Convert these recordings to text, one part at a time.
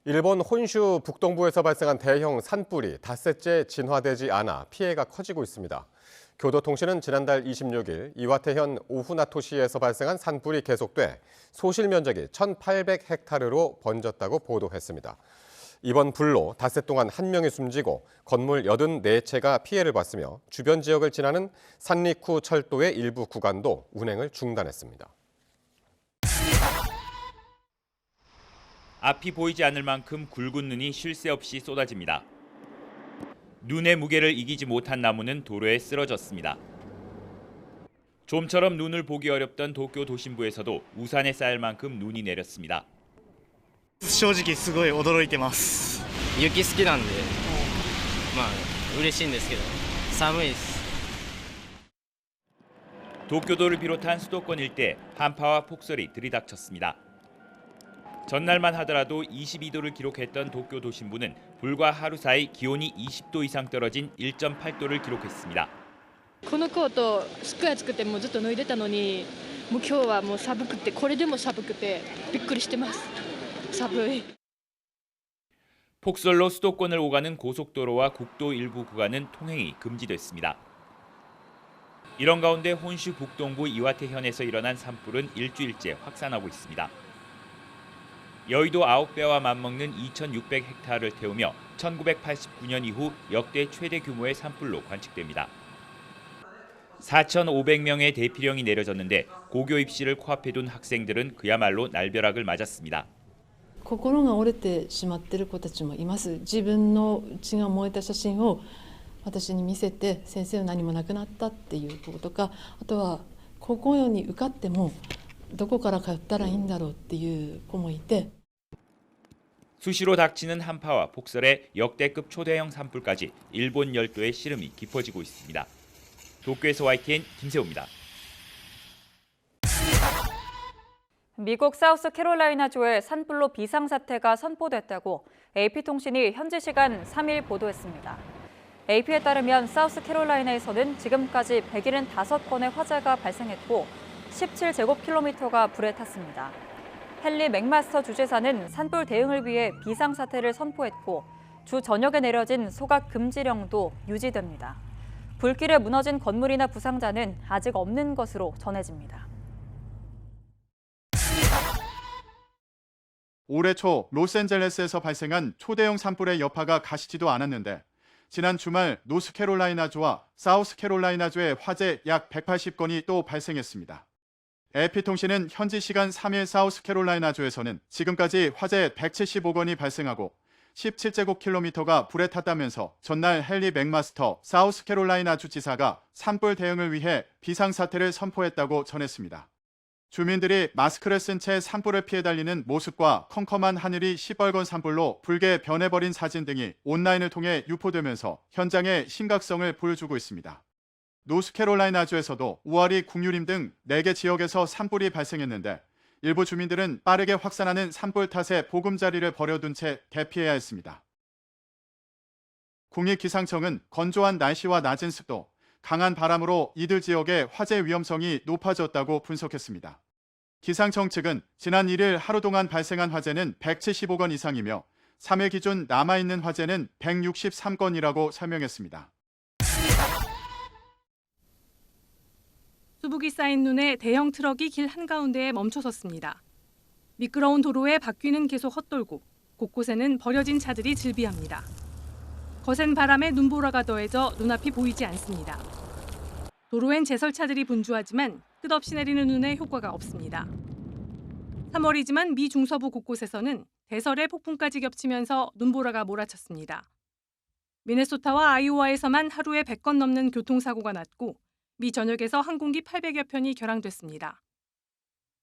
일본 혼슈 북동부에서 발생한 대형 산불이 닷새째 진화되지 않아 피해가 커지고 있습니다. 교도통신은 지난달 26일 이와테현 오후나토시에서 발생한 산불이 계속돼 소실 면적이 1,800헥타르로 번졌다고 보도했습니다. 이번 불로 닷새 동안 1명이 숨지고 건물 84채가 피해를 봤으며 주변 지역을 지나는 산리쿠 철도의 일부 구간도 운행을 중단했습니다. 앞이 보이지 않을 만큼 굵은 눈이 쉴 새 없이 쏟아집니다. 눈의 무게를 이기지 못한 나무는 도로에 쓰러졌습니다. 좀처럼 눈을 보기 어렵던 도쿄 도심부에서도 우산에 쌓일 만큼 눈이 내렸습니다. 正直すごい驚いてます。雪好きなんで、嬉しいんですけど、寒いです。 도쿄도를 비롯한 수도권 일대 한파와 폭설이 들이닥쳤습니다. 전날만 하더라도 22도를 기록했던 도쿄 도심부는 불과 하루 사이 기온이 20도 이상 떨어진 1.8도를 기록했습니다. このコートすっごい暑くてもうずっと脱いでたのにもう今日はもう寒くてこれでも寒くてびっくりしてます。寒い。 폭설로 수도권을 오가는 고속도로와 국도 일부 구간은 통행이 금지됐습니다. 이런 가운데 혼슈 북동부 이와테현에서 일어난 산불은 일주일째 확산하고 있습니다. 여의도 9배와 맞먹는 2,600헥타르를 태우며 1989년 이후 역대 최대 규모의 산불로 관측됩니다. 4,500명의 대피령이 내려졌는데 고교 입시를 코앞에 둔 학생들은 그야말로 날벼락을 맞았습니다. 心が折れてしまっている子たちもいます。自分の血が燃えた写真を私に見せて先生は何もなくなったっていうこととか、あとは高校に受かってもどこから通ったらいいんだろうっていう子もいて。 수시로 닥치는 한파와 폭설에 역대급 초대형 산불까지 일본 열도의 시름이 깊어지고 있습니다. 도쿄에서 YTN 김세호입니다. 미국 사우스캐롤라이나주에 산불로 비상사태가 선포됐다고 AP통신이 현지 시간 3일 보도했습니다. AP에 따르면 사우스캐롤라이나에서는 지금까지 175건의 화재가 발생했고 17제곱킬로미터가 불에 탔습니다. 헨리 맥마스터 주재사는 산불 대응을 위해 비상사태를 선포했고 주 전역에 내려진 소각 금지령도 유지됩니다. 불길에 무너진 건물이나 부상자는 아직 없는 것으로 전해집니다. 올해 초 로스앤젤레스에서 발생한 초대형 산불의 여파가 가시지도 않았는데 지난 주말 노스캐롤라이나주와 사우스캐롤라이나주의 화재 약 180건이 또 발생했습니다. AP통신은 현지 시간 3일 사우스캐롤라이나주에서는 지금까지 화재 175건이 발생하고 17제곱킬로미터가 불에 탔다면서 전날 헨리 맥마스터 사우스캐롤라이나주 지사가 산불 대응을 위해 비상사태를 선포했다고 전했습니다. 주민들이 마스크를 쓴 채 산불을 피해 달리는 모습과 컴컴한 하늘이 시뻘건 산불로 붉게 변해버린 사진 등이 온라인을 통해 유포되면서 현장의 심각성을 보여주고 있습니다. 노스캐롤라이나주에서도 우아리 국유림 등 4개 지역에서 산불이 발생했는데 일부 주민들은 빠르게 확산하는 산불 탓에 보금자리를 버려둔 채 대피해야 했습니다. 국립기상청은 건조한 날씨와 낮은 습도, 강한 바람으로 이들 지역의 화재 위험성이 높아졌다고 분석했습니다. 기상청 측은 지난 1일 하루 동안 발생한 화재는 175건 이상이며 3일 기준 남아있는 화재는 163건이라고 설명했습니다. 수북이 쌓인 눈에 대형 트럭이 길 한가운데에 멈춰섰습니다. 미끄러운 도로에 바퀴는 계속 헛돌고 곳곳에는 버려진 차들이 즐비합니다. 거센 바람에 눈보라가 더해져 눈앞이 보이지 않습니다. 도로엔 제설차들이 분주하지만 끝없이 내리는 눈에 효과가 없습니다. 3월이지만 미 중서부 곳곳에서는 대설의 폭풍까지 겹치면서 눈보라가 몰아쳤습니다. 미네소타와 아이오와에서만 하루에 100건 넘는 교통사고가 났고 미 전역에서 항공기 800여 편이 결항됐습니다.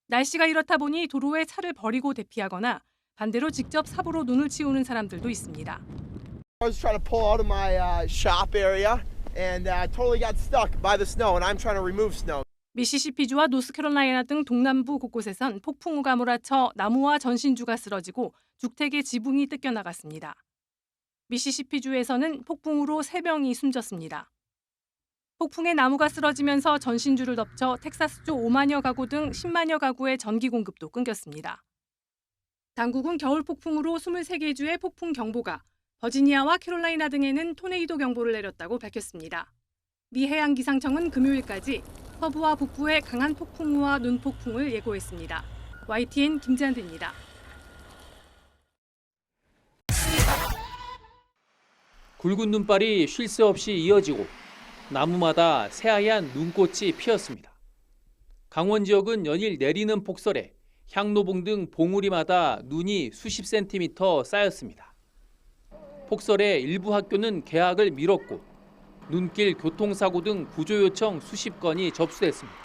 날씨가 이렇다 보니 도로에 차를 버리고 대피하거나 반대로 직접 삽으로 눈을 치우는 사람들도 있습니다. I was trying to pull out of my shop area and totally got stuck by the snow and I'm trying to remove snow. 미시시피주와 노스캐롤라이나 등 동남부 곳곳에선 폭풍우가 몰아쳐 나무와 전신주가 쓰러지고 주택의 지붕이 뜯겨나갔습니다. 미시시피주에서는 폭풍우로 3명이 숨졌습니다. 폭풍에 나무가 쓰러지면서 전신주를 덮쳐 텍사스주 5만여 가구 등 10만여 가구의 전기 공급도 끊겼습니다. 당국은 겨울 폭풍으로 23개 주에 폭풍 경보가, 버지니아와 캐롤라이나 등에는 토네이도 경보를 내렸다고 밝혔습니다. 미 해양기상청은 금요일까지 서부와 북부에 강한 폭풍우와 눈폭풍을 예고했습니다. YTN 김지한입니다. 굵은 눈발이 쉴 새 없이 이어지고 나무마다 새하얀 눈꽃이 피었습니다. 강원 지역은 연일 내리는 폭설에 향로봉 등 봉우리마다 눈이 수십 센티미터 쌓였습니다. 폭설에 일부 학교는 개학을 미뤘고 눈길 교통사고 등 구조 요청 수십 건이 접수됐습니다.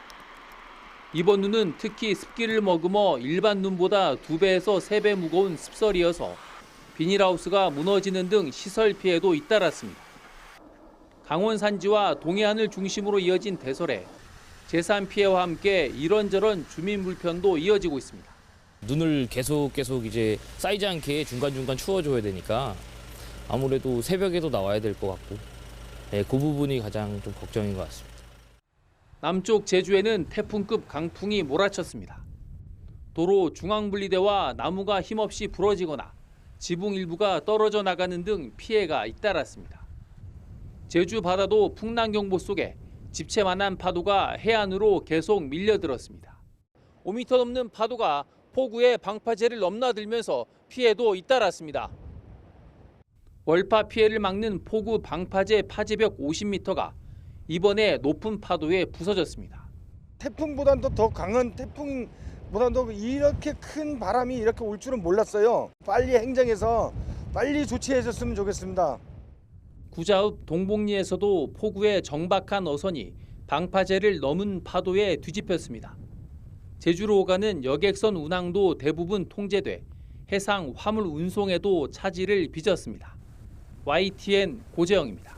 이번 눈은 특히 습기를 머금어 일반 눈보다 2배에서 3배 무거운 습설이어서 비닐하우스가 무너지는 등 시설 피해도 잇따랐습니다. 강원 산지와 동해안을 중심으로 이어진 대설에 재산 피해와 함께 이런저런 주민 불편도 이어지고 있습니다. 눈을 계속 이제 쌓이지 않게 중간중간 추워줘야 되니까 아무래도 새벽에도 나와야 될 것 같고 그 부분이 가장 좀 걱정인 것 같습니다. 남쪽 제주에는 태풍급 강풍이 몰아쳤습니다. 도로 중앙분리대와 나무가 힘없이 부러지거나 지붕 일부가 떨어져 나가는 등 피해가 잇따랐습니다. 제주 바다도 풍랑경보 속에 집채만한 파도가 해안으로 계속 밀려들었습니다. 5m 넘는 파도가 포구의 방파제를 넘나들면서 피해도 잇따랐습니다. 월파 피해를 막는 포구 방파제 파제벽 50m가 이번에 높은 파도에 부서졌습니다. 태풍보다도 더 강한 태풍보다도 이렇게 큰 바람이 이렇게 올 줄은 몰랐어요. 빨리 행정해서 빨리 조치해줬으면 좋겠습니다. 구자읍 동복리에서도 포구의 정박한 어선이 방파제를 넘은 파도에 뒤집혔습니다. 제주로 오가는 여객선 운항도 대부분 통제돼 해상 화물 운송에도 차질을 빚었습니다. YTN 고재영입니다.